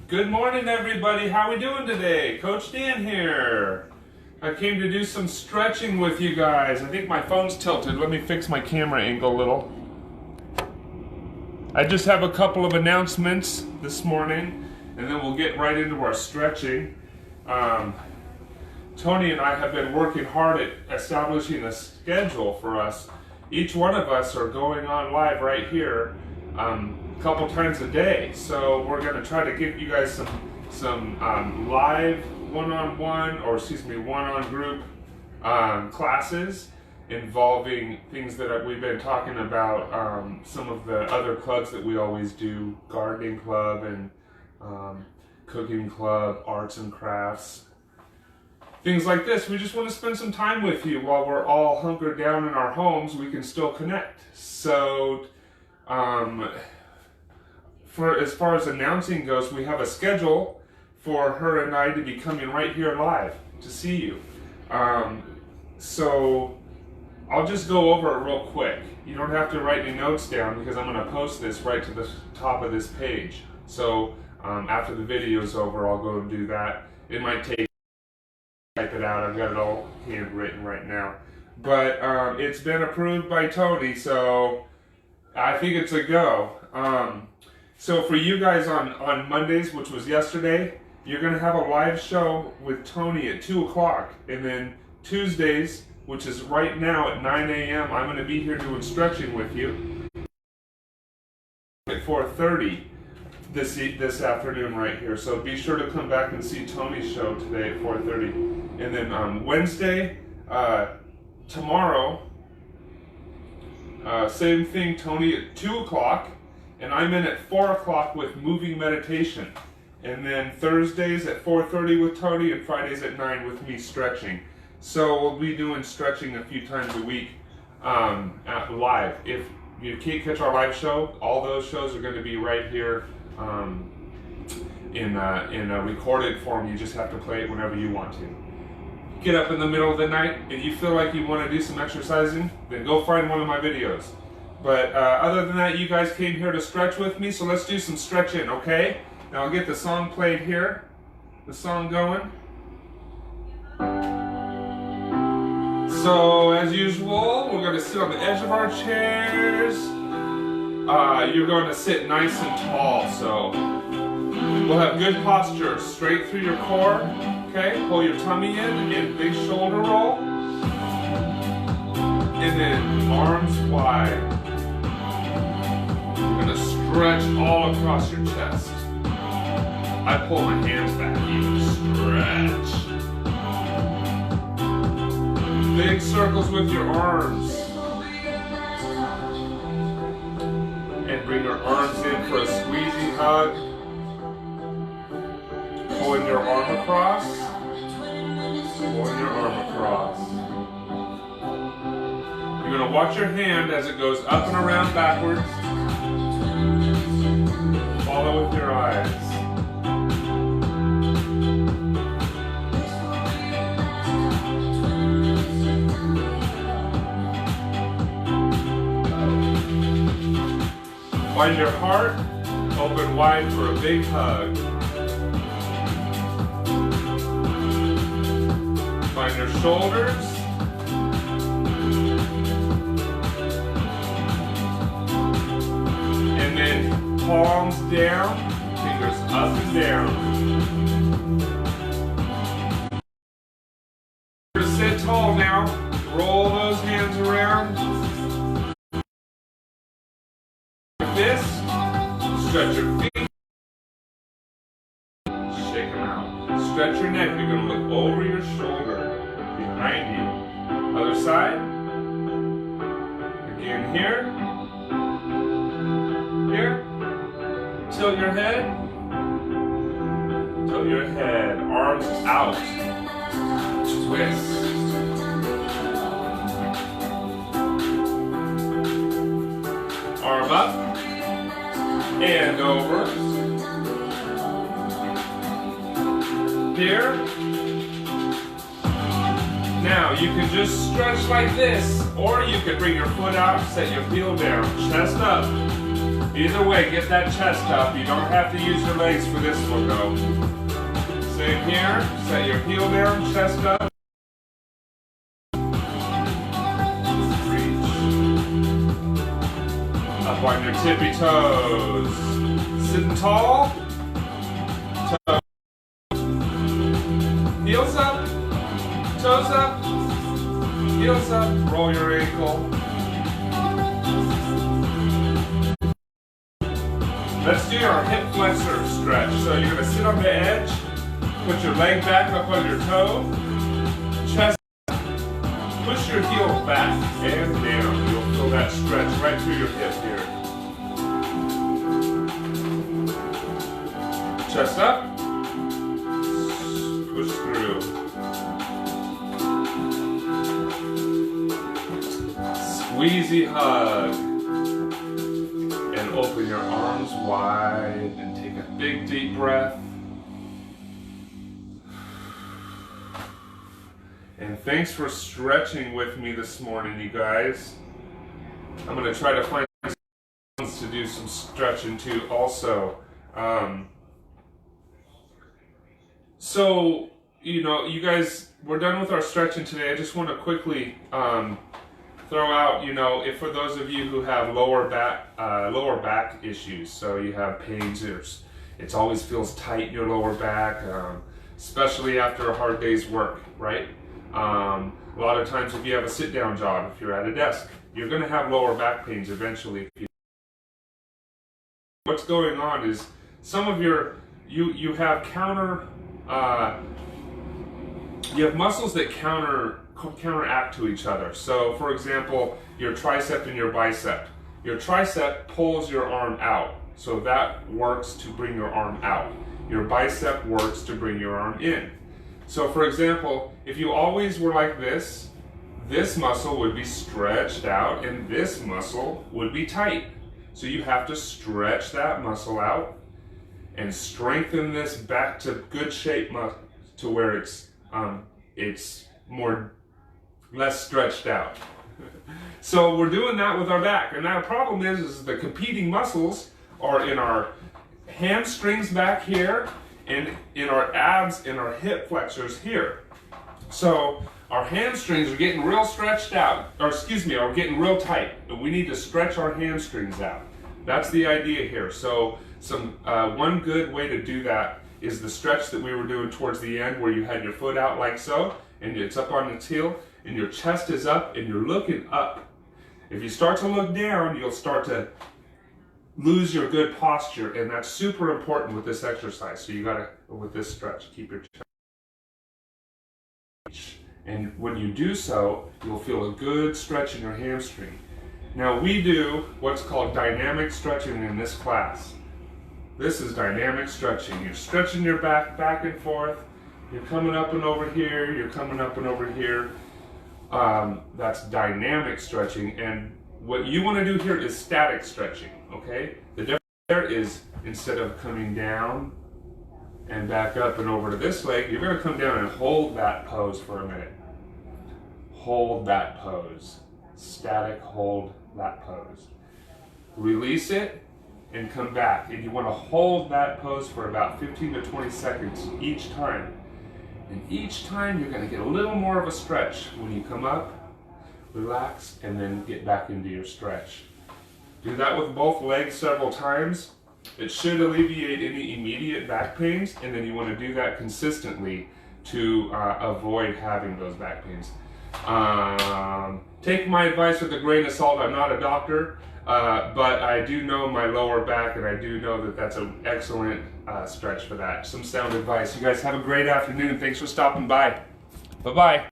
Good morning, everybody. How we doing today? Coach Dan here. I came to do some stretching with you guys. I think my phone's tilted. Let me fix my camera angle a little. I just have a couple of announcements this morning, and then we'll get right into our stretching. Tony and I have been working hard at establishing a schedule for us. Each one of us are going on live right here a couple times a day. So we're going to try to give you guys some live one-on-one, or excuse me, one-on-group classes involving things that we've been talking about, some of the other clubs that we always do, gardening club and cooking club, arts and crafts. Things like this. We just want to spend some time with you while we're all hunkered down in our homes. We can still connect. So, for as far as announcing goes, we have a schedule for her and I to be coming right here live to see you. So I'll just go over it real quick. You don't have to write any notes down because I'm going to post this right to the top of this page. So after the video is over, I'll go and do that. It might take type it out. I've got it all handwritten right now. But it's been approved by Tony, so I think it's a go. So for you guys on Mondays, which was yesterday, you're going to have a live show with Tony at 2 o'clock. And then Tuesdays, which is right now at 9 a.m., I'm going to be here doing stretching with you at 4:30 this afternoon right here. So be sure to come back and see Tony's show today at 4:30. And then Wednesday, tomorrow, same thing, Tony at 2 o'clock. And I'm in at 4 o'clock with moving meditation. And then Thursdays at 4:30 with Tony, and Fridays at 9 with me stretching. So we'll be doing stretching a few times a week live. If you can't catch our live show, all those shows are going to be right here in a recorded form. You just have to play it whenever you want to. Get up in the middle of the night, if you feel like you want to do some exercising, then go find one of my videos. But other than that, you guys came here to stretch with me, so let's do some stretching, okay? Now I'll get the song played here, the song going. So as usual, we're going to sit on the edge of our chairs. You're going to sit nice and tall, so we'll have good posture, straight through your core. Okay, pull your tummy in and get a big shoulder roll. And then arms wide. You're going to stretch all across your chest. I pull my hands back, you stretch. Big circles with your arms. And bring your arms in for a squeezy hug. Pulling your arm across. Pulling your arm across. You're going to watch your hand as it goes up and around backwards. Follow with your eyes. Find your heart open wide for a big hug. Find your shoulders. And then palms down, fingers up and down. Sit tall now. Roll those hands around. Like this. Stretch your feet. Shake them out. Stretch your neck. You're going to look over your shoulder. Behind you. Other side. Again here. Here. Tilt your head. Tilt your head. Arms out. Twist. Arm up. And over. Here. Now you can just stretch like this, or you can bring your foot out, set your heel down, chest up, Either way, get that chest up. You don't have to use your legs for this one though. Same here. Set your heel down, chest up. Reach. Up on your tippy toes. Sitting tall. Toes. Heels up. Toes up. Heels up. Roll your ankle. Let's do our hip flexor stretch. So you're going to sit on the edge, put your leg back up on your toe, chest, push your heel back and down. You'll feel that stretch right through your hip here. Chest up, push through. Squeezy hug. Open your arms wide and take a big deep breath. And thanks for stretching with me this morning, you guys. I'm going to try to find someone to do some stretching too also. So, you know, you guys, we're done with our stretching today. I just want to quickly throw out, you know, if for those of you who have lower back issues, so you have pains, it always feels tight in your lower back, especially after a hard day's work, right? A lot of times if you have a sit-down job, if you're at a desk, you're going to have lower back pains eventually. What's going on is some of your, you have muscles that counteract to each other. So for example, your tricep and your bicep. Your tricep pulls your arm out, so that works to bring your arm out. Your bicep works to bring your arm in. So for example, if you always were like this muscle would be stretched out and this muscle would be tight. So you have to stretch that muscle out and strengthen this back to good shape to where it's less stretched out. So we're doing that with our back. And now the problem is the competing muscles are in our hamstrings back here and in our abs and our hip flexors here. So our hamstrings are getting real stretched out, or excuse me, are getting real tight. And we need to stretch our hamstrings out. That's the idea here. So one good way to do that is the stretch that we were doing towards the end where you had your foot out like so, and it's up on its heel, and your chest is up, and you're looking up. If you start to look down, you'll start to lose your good posture, and that's super important with this exercise. So you gotta, with this stretch, keep your chest. And when you do so, you'll feel a good stretch in your hamstring. Now we do what's called dynamic stretching in this class. This is dynamic stretching. You're stretching your back and forth. You're coming up and over here. You're coming up and over here. That's dynamic stretching. And what you want to do here is static stretching, okay? The difference there is instead of coming down and back up and over to this leg, you're going to come down and hold that pose for a minute. Hold that pose. Static, hold that pose. Release it and come back. And you want to hold that pose for about 15 to 20 seconds each time. And each time you're going to get a little more of a stretch. When you come up, relax, and then get back into your stretch. Do that with both legs several times. It should alleviate any immediate back pains, and then you want to do that consistently to avoid having those back pains. Take my advice with a grain of salt. I'm not a doctor, but I do know my lower back, and I do know that that's an excellent stretch for that. Some sound advice. You guys have a great afternoon. Thanks for stopping by. Bye-bye.